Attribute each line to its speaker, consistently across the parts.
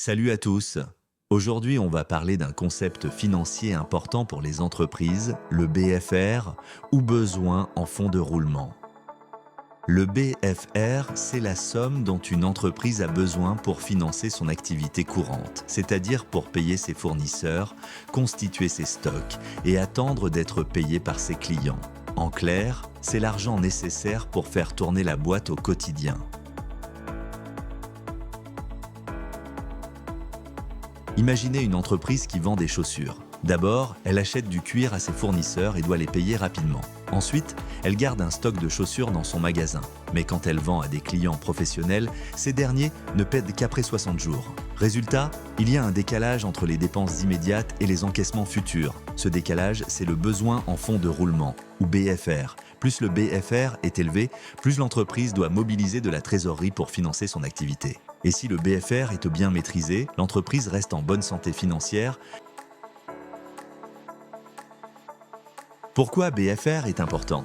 Speaker 1: Salut à tous. Aujourd'hui, on va parler d'un concept financier important pour les entreprises, le BFR, ou besoin en fonds de roulement. Le BFR, c'est la somme dont une entreprise a besoin pour financer son activité courante, c'est-à-dire pour payer ses fournisseurs, constituer ses stocks et attendre d'être payé par ses clients. En clair, c'est l'argent nécessaire pour faire tourner la boîte au quotidien. Imaginez une entreprise qui vend des chaussures. D'abord, elle achète du cuir à ses fournisseurs et doit les payer rapidement. Ensuite, elle garde un stock de chaussures dans son magasin. Mais quand elle vend à des clients professionnels, ces derniers ne paient qu'après 60 jours. Résultat, il y a un décalage entre les dépenses immédiates et les encaissements futurs. Ce décalage, c'est le besoin en fonds de roulement, ou BFR. Plus le BFR est élevé, plus l'entreprise doit mobiliser de la trésorerie pour financer son activité. Et si le BFR est bien maîtrisé, l'entreprise reste en bonne santé financière. Pourquoi BFR est important?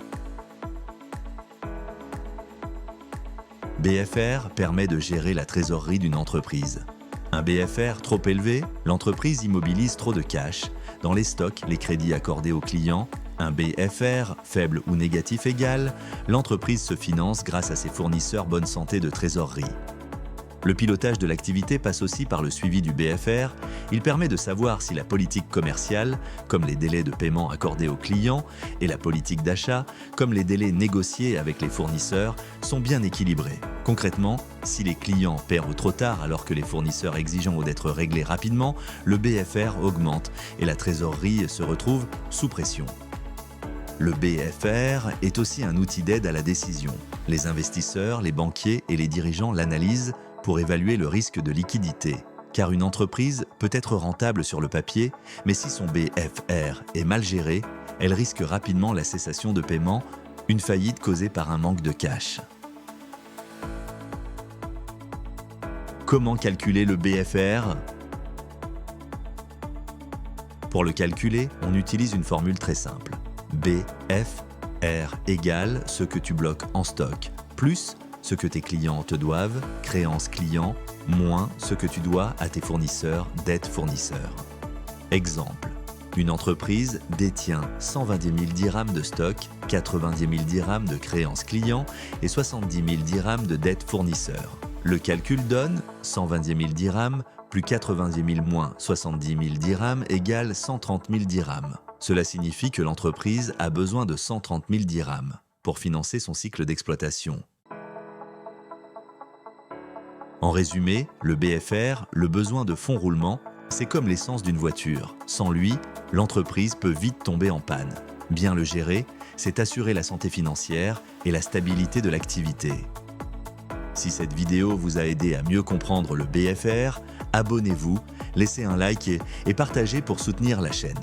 Speaker 1: BFR permet de gérer la trésorerie d'une entreprise. Un BFR trop élevé, l'entreprise immobilise trop de cash dans les stocks, les crédits accordés aux clients. Un BFR faible ou négatif égal, l'entreprise se finance grâce à ses fournisseurs bonne santé de trésorerie. Le pilotage de l'activité passe aussi par le suivi du BFR. Il permet de savoir si la politique commerciale, comme les délais de paiement accordés aux clients, et la politique d'achat, comme les délais négociés avec les fournisseurs, sont bien équilibrés. Concrètement, si les clients paient trop tard alors que les fournisseurs exigeant d'être réglés rapidement, le BFR augmente et la trésorerie se retrouve sous pression. Le BFR est aussi un outil d'aide à la décision. Les investisseurs, les banquiers et les dirigeants l'analysent pour évaluer le risque de liquidité. Car une entreprise peut être rentable sur le papier, mais si son BFR est mal géré, elle risque rapidement la cessation de paiement, une faillite causée par un manque de cash. Comment calculer le BFR? Pour le calculer, on utilise une formule très simple. BFR égale ce que tu bloques en stock, plus ce que tes clients te doivent, créance client, moins ce que tu dois à tes fournisseurs, dette fournisseur. Exemple, une entreprise détient 120 000 dirhams de stock, 90 000 dirhams de créance client et 70 000 dirhams de dette fournisseur. Le calcul donne 120 000 dirhams plus 90 000 moins 70 000 dirhams égale 130 000 dirhams. Cela signifie que l'entreprise a besoin de 130 000 dirhams pour financer son cycle d'exploitation. En résumé, le BFR, le besoin de fonds roulement, c'est comme l'essence d'une voiture. Sans lui, l'entreprise peut vite tomber en panne. Bien le gérer, c'est assurer la santé financière et la stabilité de l'activité. Si cette vidéo vous a aidé à mieux comprendre le BFR, abonnez-vous, laissez un like et partagez pour soutenir la chaîne.